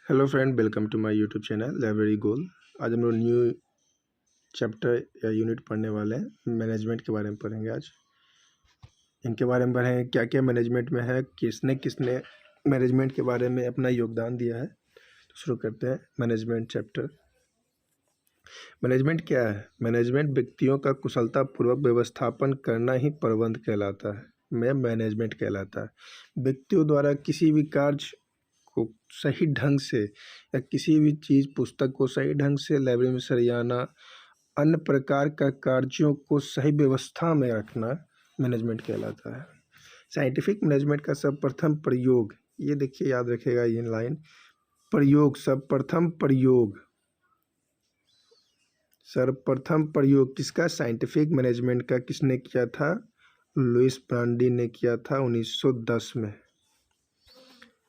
Hello friend, welcome to my YouTube channel library goal. आज हम लोग न्यू चैप्टर या यूनिट पढ़ने वाले हैं। मैनेजमेंट के बारे में पढ़ेंगे आज। इनके बारे में पढ़ेंगे क्या क्या मैनेजमेंट में है, किसने किसने मैनेजमेंट के बारे में अपना योगदान दिया है। तो शुरू करते हैं मैनेजमेंट चैप्टर। मैनेजमेंट क्या है? मैनेजमेंट व्यक्तियों का कुशलतापूर्वक व्यवस्थापन करना ही प्रबंध कहलाता है। मैनेजमेंट कहलाता है व्यक्तियों द्वारा किसी भी कार्य को सही ढंग से या किसी भी चीज़ पुस्तक को सही ढंग से लाइब्रेरी में सरियाना, अन्य प्रकार का कार्यों को सही व्यवस्था में रखना मैनेजमेंट कहलाता है। साइंटिफिक मैनेजमेंट का सर्वप्रथम प्रयोग, ये देखिए याद रखेगा ये लाइन, प्रयोग सर्वप्रथम प्रयोग किसका? साइंटिफिक मैनेजमेंट का किसने किया था? लुइस ब्रांडी ने किया था 1910 में।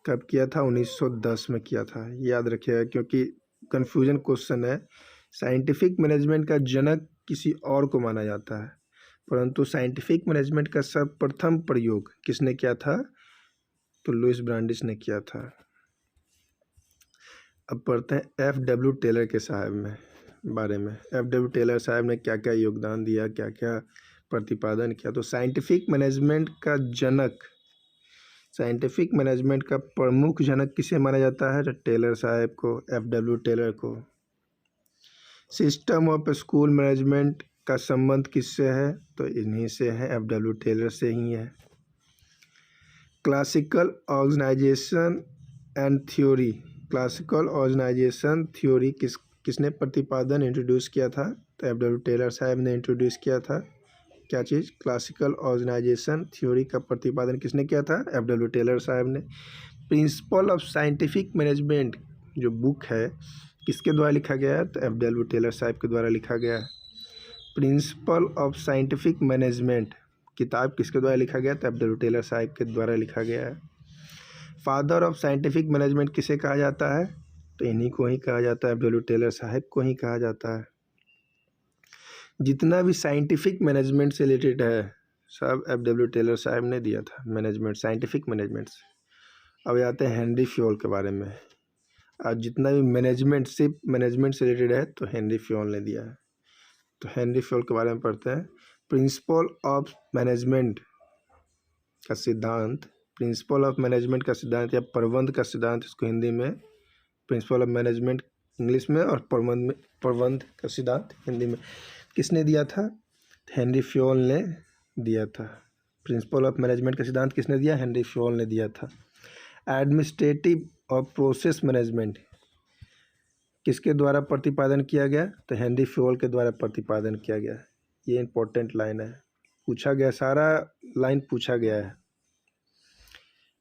कब किया था? 1910 में किया था। याद रखिएगा क्योंकि कन्फ्यूजन क्वेश्चन है। साइंटिफिक मैनेजमेंट का जनक किसी और को माना जाता है, परंतु साइंटिफिक मैनेजमेंट का सर्वप्रथम प्रयोग किसने किया था? तो लुइस ब्रांडिस ने किया था। अब पढ़ते हैं F.W. टेलर के बारे में। F.W. टेलर साहब ने क्या क्या योगदान दिया, क्या क्या प्रतिपादन किया। तो साइंटिफिक मैनेजमेंट का जनक, साइंटिफिक मैनेजमेंट का प्रमुख जनक किसे माना जाता है? तो टेलर साहब को, F.W. टेलर को। सिस्टम ऑफ स्कूल मैनेजमेंट का संबंध किससे है? तो इन्हीं से है, F.W. टेलर से ही है। Classical organization and theory, classical organization theory किसने प्रतिपादन इंट्रोड्यूस किया था? तो F.W. टेलर साहब ने इंट्रोड्यूस किया था। क्या चीज़? क्लासिकल ऑर्गेनाइजेशन थ्योरी का प्रतिपादन किसने किया था? F.W. टेलर साहब ने। प्रिंसिपल ऑफ साइंटिफिक मैनेजमेंट जो बुक है किसके द्वारा लिखा गया है? तो F.W. टेलर साहब के द्वारा लिखा गया है। प्रिंसिपल ऑफ साइंटिफिक मैनेजमेंट किताब किसके द्वारा लिखा गया? तो F.W. टेलर साहब के द्वारा लिखा गया है। फादर ऑफ साइंटिफिक मैनेजमेंट किसे कहा जाता है? तो इन्हीं को ही कहा जाता है, F.W. टेलर साहब को ही कहा जाता है। जितना भी साइंटिफिक मैनेजमेंट से रिलेटेड है सब F.W. टेलर साहब ने दिया था, मैनेजमेंट, साइंटिफिक मैनेजमेंट से। अब आते हैं हेनरी फ्योल के बारे में। और जितना भी मैनेजमेंट से रिलेटेड है तो हेनरी फ्योल ने दिया है। तो हेनरी फ्योल के बारे में पढ़ते हैं। प्रिंसिपल ऑफ मैनेजमेंट का सिद्धांत, प्रिंसिपल ऑफ मैनेजमेंट का सिद्धांत या प्रबंध का सिद्धांत, इसको हिंदी में प्रिंसिपल ऑफ मैनेजमेंट इंग्लिश में और प्रबंध का सिद्धांत हिंदी में किसने दिया था? हेनरी फ्योल ने दिया था। प्रिंसिपल ऑफ मैनेजमेंट का सिद्धांत किसने दिया? हेनरी फ्योल ने दिया था। एडमिनिस्ट्रेटिव और प्रोसेस मैनेजमेंट किसके द्वारा प्रतिपादन किया गया? तो हेनरी फ्योल के द्वारा प्रतिपादन किया गया। ये इंपॉर्टेंट लाइन है, पूछा गया, सारा लाइन पूछा गया है।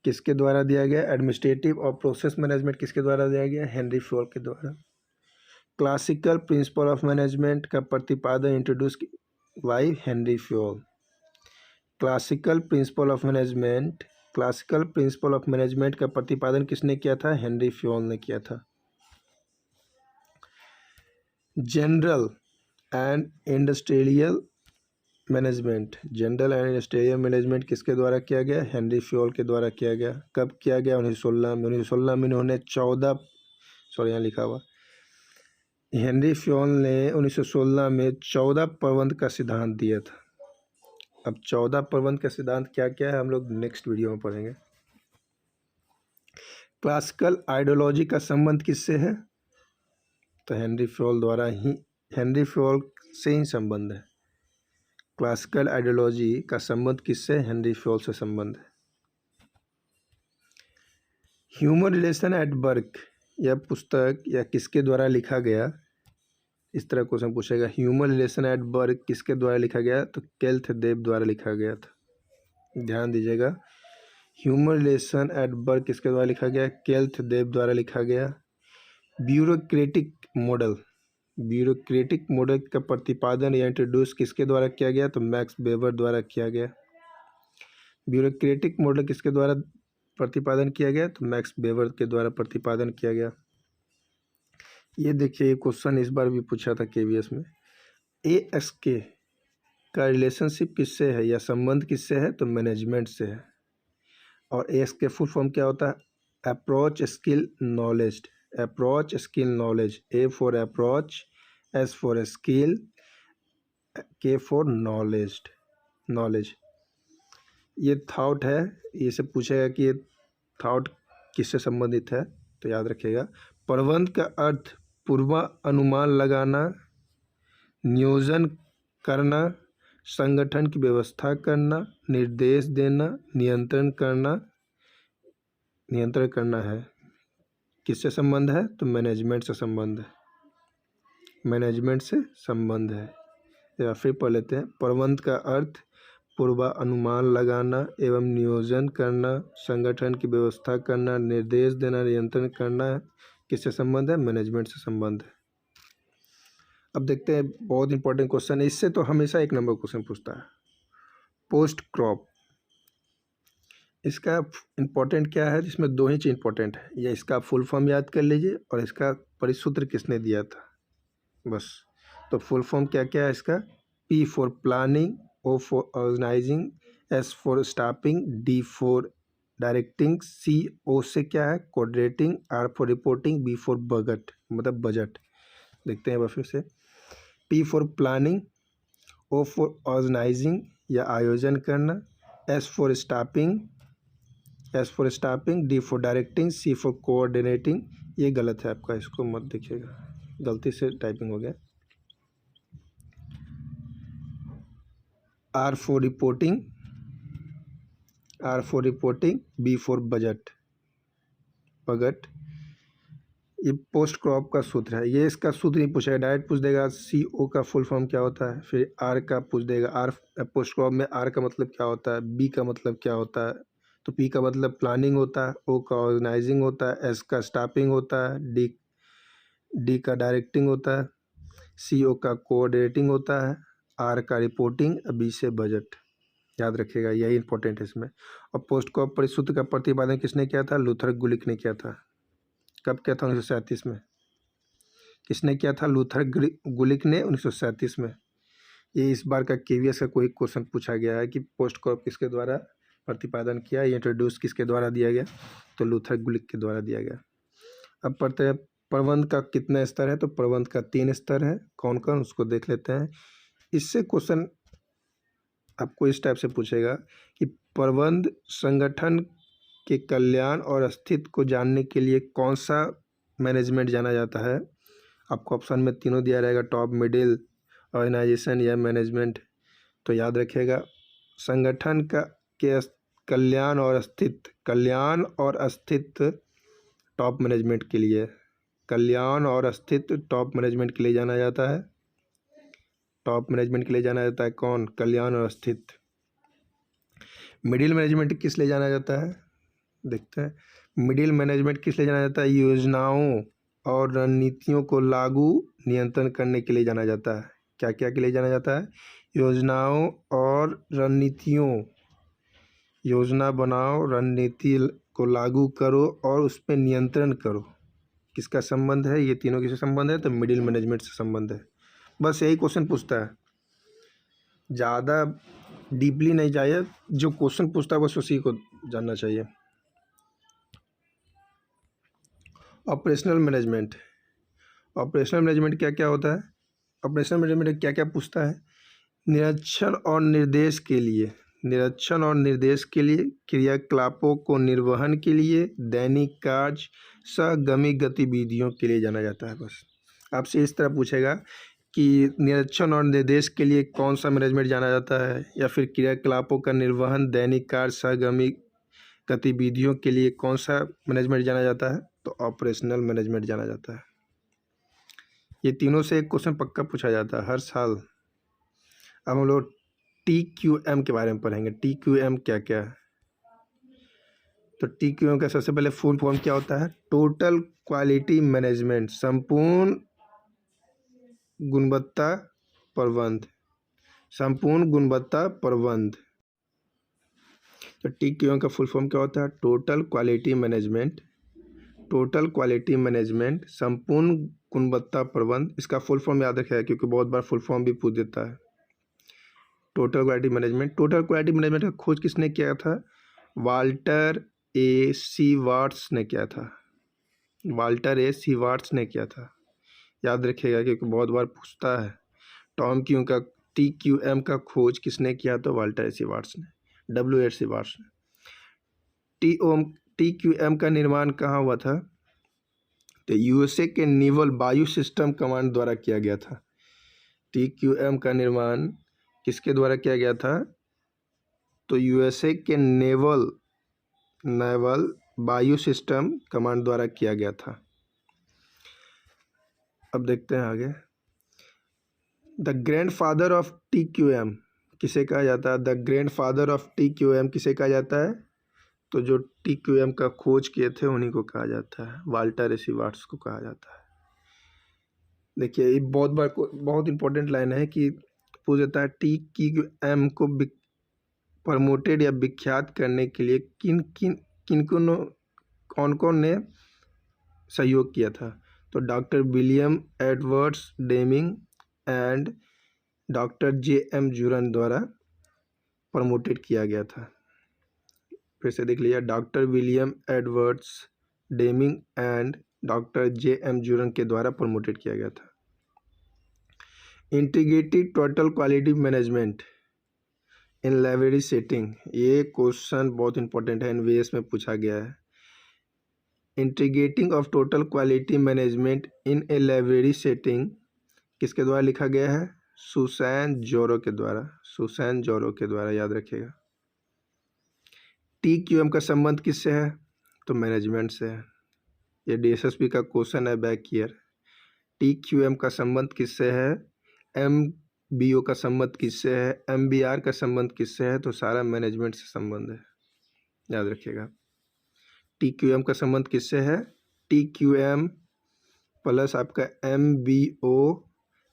किसके द्वारा दिया गया? एडमिनिस्ट्रेटिव और प्रोसेस मैनेजमेंट किसके द्वारा दिया गया? हेनरी फ्योल के द्वारा। क्लासिकल प्रिंसिपल ऑफ मैनेजमेंट का प्रतिपादन introduce by Henry Fayol. Classical principle of management का प्रतिपादन किसने किया था? हेनरी फ्योल ने किया था। जनरल एंड इंडस्ट्रियल मैनेजमेंट किसके द्वारा किया गया? हेनरी फ्योल के द्वारा किया गया। कब किया गया? 1916 में इन्होंने 14, सॉरी यहाँ लिखा हुआ, हेनरी फ्योल ने 1916 में 14 प्रबंध का सिद्धांत दिया था। अब 14 प्रबंध का सिद्धांत क्या क्या है हम लोग नेक्स्ट वीडियो में पढ़ेंगे। क्लासिकल आइडियोलॉजी का संबंध किससे है? तो हेनरी फ्योल से ही संबंध है। क्लासिकल आइडियोलॉजी का संबंध किससे? हेनरी फ्योल से संबंध है। ह्यूमन रिलेशन एट वर्क, यह पुस्तक या किसके द्वारा लिखा गया? इस तरह क्वेश्चन पूछेगा। ह्यूमन रिलेशन एट वर्क किसके द्वारा लिखा गया? तो केल्थ देव द्वारा लिखा गया था। ध्यान दीजिएगा, ह्यूमन रिलेशन एट वर्क किसके द्वारा लिखा गया? केल्थ देव द्वारा लिखा गया। ब्यूरोक्रेटिक मॉडल का प्रतिपादन या इंट्रोड्यूस किसके द्वारा किया गया? तो मैक्स वेबर द्वारा किया गया। ब्यूरोक्रेटिक मॉडल किसके द्वारा प्रतिपादन किया गया? तो मैक्स वेबर के द्वारा प्रतिपादन किया गया। ये देखिए क्वेश्चन इस बार भी पूछा था KVS में। ASK का रिलेशनशिप किससे है या संबंध किससे है? तो मैनेजमेंट से है। और ASK फुल फॉर्म क्या होता है? Approach skill knowledge. Approach, skill, knowledge. A for approach, S for skill, के फॉर नॉलेज। ये थॉट है, ये से पूछेगा कि ये थॉट किससे संबंधित है, तो याद रखिएगा। प्रबंध का अर्थ पूर्वानुमान लगाना, नियोजन करना, संगठन की व्यवस्था करना, निर्देश देना, नियंत्रण करना है। किससे संबंध है, तो मैनेजमेंट से संबंध है। या फिर पढ़ लेते हैं। प्रबंध का अर्थ पूर्वानुमान लगाना एवं नियोजन करना, संगठन की व्यवस्था करना, निर्देश देना, नियंत्रण करना है। किससे संबंध है, मैनेजमेंट से संबंध है। अब देखते हैं, बहुत इंपॉर्टेंट क्वेश्चन है, इससे तो हमेशा एक नंबर क्वेश्चन पूछता है। पोस्ट क्रॉप, इसका इंपॉर्टेंट क्या है, जिसमें दो ही चीज इंपॉर्टेंट है। या इसका फुल फॉर्म याद कर लीजिए और इसका परिसूत्र किसने दिया था, बस। तो फुल फॉर्म क्या क्या है इसका, P for planning, O for organizing, S for staffing, D for directing, C O से क्या है, coordinating, R for reporting, B for budget, मतलब बजट। देखते हैं फिर से। P for planning, O for organizing या आयोजन करना, S for staffing, D for directing, C for coordinating. ये गलत है आपका, इसको मत देखिएगा, गलती से टाइपिंग हो गया। R for reporting, B for budget. ये पोस्ट क्रॉप का सूत्र है। ये इसका सूत्र नहीं पूछेगा, डायरेक्ट पूछ देगा CO का फुल फॉर्म क्या होता है, फिर R का पूछ देगा। R पोस्ट क्रॉप में R का मतलब क्या होता है, B का मतलब क्या होता है, तो P का मतलब प्लानिंग होता है, O का ऑर्गेनाइजिंग होता है, S का स्टाफिंग होता है, D का डायरेक्टिंग होता है, CO का कोऑर्डिनेटिंग होता है, R का रिपोर्टिंग, B से बजट। याद रखिएगा, यही इंपॉर्टेंट है इसमें। और पोस्ट क्रॉप परिसूत्र का प्रतिपादन किसने किया था, लूथर गुलिक ने किया था। कब किया था, 1937 में। किसने किया था, लूथर गुलिक ने 1937 में। ये इस बार का KVS का कोई क्वेश्चन पूछा गया है कि पोस्ट क्रॉप किसके द्वारा प्रतिपादन किया, ये इंट्रोड्यूस किसके द्वारा दिया गया, तो लूथर गुलिक के द्वारा दिया गया। अब पढ़ते हैं, प्रबंध का कितना स्तर है, तो प्रबंध का 3 स्तर है। कौन कौन, उसको देख लेते हैं। इससे क्वेश्चन आपको इस टाइप से पूछेगा कि प्रबंध संगठन के कल्याण और अस्तित्व को जानने के लिए कौन सा मैनेजमेंट जाना जाता है। आपको ऑप्शन में तीनों दिया रहेगा, टॉप, मिडिल, ऑर्गेनाइजेशन या मैनेजमेंट। तो याद रखिएगा, संगठन के कल्याण और अस्तित्व टॉप मैनेजमेंट के लिए, कल्याण और अस्तित्व टॉप मैनेजमेंट के लिए जाना जाता है। टॉप मैनेजमेंट के लिए जाना जाता है कौन, कल्याण और अस्तित्व। मिडिल मैनेजमेंट किस लिए जाना जाता है, देखते हैं। मिडिल मैनेजमेंट किस लिए जाना जाता है, योजनाओं और रणनीतियों को लागू नियंत्रण करने के लिए जाना जाता है। क्या क्या के लिए जाना जाता है, योजनाओं और रणनीतियों, योजना बनाओ, रणनीति को लागू करो और उस पर नियंत्रण करो। किसका संबंध है, ये तीनों किससे संबंध है, तो मिडिल मैनेजमेंट से संबंध है। बस यही क्वेश्चन पूछता है, ज़्यादा डीपली नहीं चाहिए, जो क्वेश्चन पूछता है बस उसी को जानना चाहिए। ऑपरेशनल मैनेजमेंट, क्या क्या होता है, ऑपरेशनल मैनेजमेंट क्या क्या पूछता है, निरीक्षण और निर्देश के लिए, क्रियाकलापों को निर्वहन के लिए, दैनिक कार्य, सहगामी गतिविधियों के लिए जाना जाता है। बस आपसे इस तरह पूछेगा कि निरीक्षण और निर्देश के लिए कौन सा मैनेजमेंट जाना जाता है, या फिर क्रियाकलापों का निर्वहन, दैनिक कार्य, सहगामी गतिविधियों के लिए कौन सा मैनेजमेंट जाना जाता है, तो ऑपरेशनल मैनेजमेंट जाना जाता है। ये तीनों से एक क्वेश्चन पक्का पूछा जाता है हर साल। अब हम लोग TQM के बारे में पढ़ेंगे। TQM क्या क्या है, तो TQM का सबसे पहले फुल फॉर्म क्या होता है, टोटल क्वालिटी मैनेजमेंट, संपूर्ण गुणवत्ता प्रबंध। तो TQM का फुल फॉर्म क्या होता है, टोटल क्वालिटी मैनेजमेंट, संपूर्ण गुणवत्ता प्रबंध। इसका फुल फॉर्म याद रखिएगा, क्योंकि बहुत बार फुल फॉर्म भी पूछ देता है। टोटल क्वालिटी मैनेजमेंट का खोज किसने किया था, वाल्टर A. C. वाट्स ने किया था। वाल्टर ए सीवार्ट्स ने किया था। याद रखिएगा क्योंकि बहुत बार पूछता है। TQM का खोज किसने किया? तो वाल्टर ए सीवार्ट्स ने, W.A. सीवार्ट्स ने। TQM का निर्माण कहाँ हुआ था? तो USA के नेवल वायु सिस्टम कमांड द्वारा किया गया था। TQM का निर्माण किसके द्वारा किया गया था? तो USA के नेवल वायु सिस्टम कमांड द्वारा किया गया था। अब देखते हैं आगे। द ग्रैंडफादर ऑफ TQM किसे कहा जाता है? द ग्रैंडफादर ऑफ TQM किसे कहा जाता है? तो जो TQM का खोज किए थे उन्हीं को कहा जाता है, वाल्टर ए सीवार्ट्स को कहा जाता है। देखिए ये बहुत इंपॉर्टेंट लाइन है कि पूछ देता है TQM को प्रमोटेड या विख्यात करने के लिए कौन कौन ने सहयोग किया था? तो doctor William Edwards Deming and doctor JM Juran द्वारा प्रमोटेड किया गया था। फिर से देख लिया, doctor William Edwards Deming and doctor JM Juran के द्वारा प्रमोटेड किया गया था। Integrated total quality management in library setting, ये क्वेश्चन बहुत इंपॉर्टेंट है, एनवीएस में पूछा गया है। Integrating of total quality management in a library setting किसके द्वारा लिखा गया है? सुसैन जोरो के द्वारा, याद रखिएगा। TQM का संबंध किससे है? तो मैनेजमेंट से है। ये DSSP का क्वेश्चन है बैक ईयर। TQM का संबंध किससे है? MBO का संबंध किससे है? MBR का संबंध किससे है? तो सारा मैनेजमेंट से संबंध है, याद रखिएगा। TQM का संबंध किससे है? TQM प्लस आपका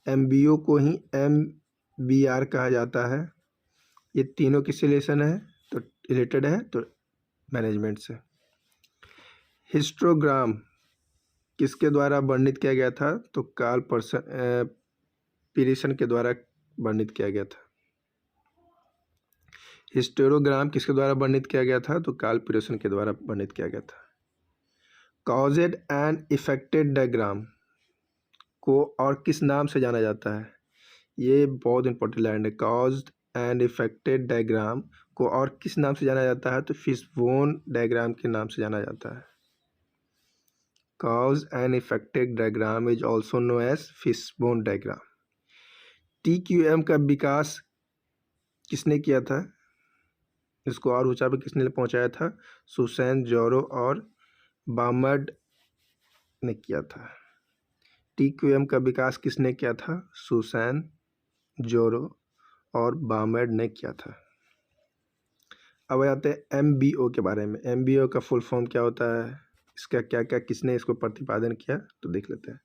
MBO को ही MBR कहा जाता है। ये तीनों किससे रिलेशन है? तो रिलेटेड है, तो मैनेजमेंट से। हिस्टोग्राम किसके द्वारा वर्णित किया गया था? तो कार्ल पीरिसन के द्वारा वर्णित किया गया था। हिस्टोग्राम किसके द्वारा वर्णित किया गया था? तो कार्ल पीरिसन के द्वारा वर्णित किया गया था। कॉजेड एंड इफेक्टेड डायग्राम को और किस नाम से जाना जाता है? ये बहुत इंपॉर्टेंट लाइन है। कॉज एंड इफेक्टेड डायग्राम को और किस नाम से जाना जाता है? तो फिशबोन डायग्राम के नाम से जाना जाता है। Cause and effected diagram is also know as fishbone diagram. TQM का विकास किसने किया था? इसको और ऊंचाई पर किसने पहुंचाया था? सुसैन जोरो और बामर्ड ने किया था। TQM का विकास किसने किया था? सुसैन जोरो और बामर्ड ने किया था। अब आते हैं MBO के बारे में। MBO का फुल फॉर्म क्या होता है? इसका क्या क्या किसने इसको प्रतिपादन किया, तो देख लेते हैं।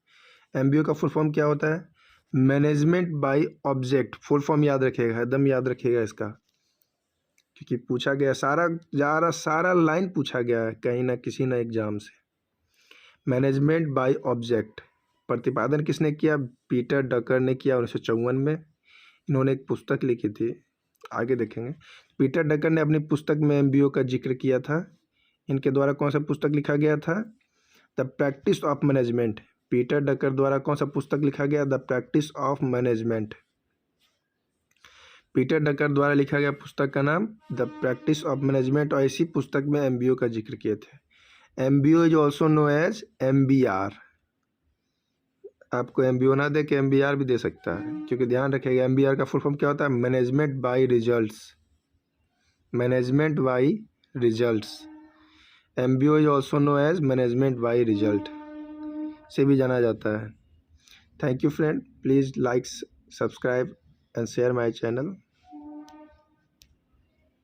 MBO का फुल फॉर्म क्या होता है? Management by object. Full form याद रखिएगा, एकदम याद रखिएगा इसका, क्योंकि पूछा गया सारा लाइन पूछा गया है कहीं ना किसी ना एग्जाम से। मैनेजमेंट बाय ऑब्जेक्ट प्रतिपादन किसने किया? पीटर डकर ने किया 1954 में। इन्होंने एक पुस्तक लिखी थी, आगे देखेंगे। पीटर डकर ने अपनी पुस्तक में MBO का जिक्र किया था। इनके द्वारा कौन सा पुस्तक लिखा गया था? The practice of management. Peter Drucker द्वारा कौन सा पुस्तक लिखा गया? The practice of management. Peter Drucker द्वारा लिखा गया पुस्तक का नाम द प्रैक्टिस ऑफ मैनेजमेंट, और इसी पुस्तक में MBO का जिक्र किए थे। MBO is also know as MBR। आपको MBO ना दे के MBR भी दे सकता है, क्योंकि ध्यान रखिएगा MBR का फुल फॉर्म क्या होता है? Management by results. Management by results. MBO is also know as management by result से भी जाना जाता है। Thank you friend, please like, subscribe and share my channel.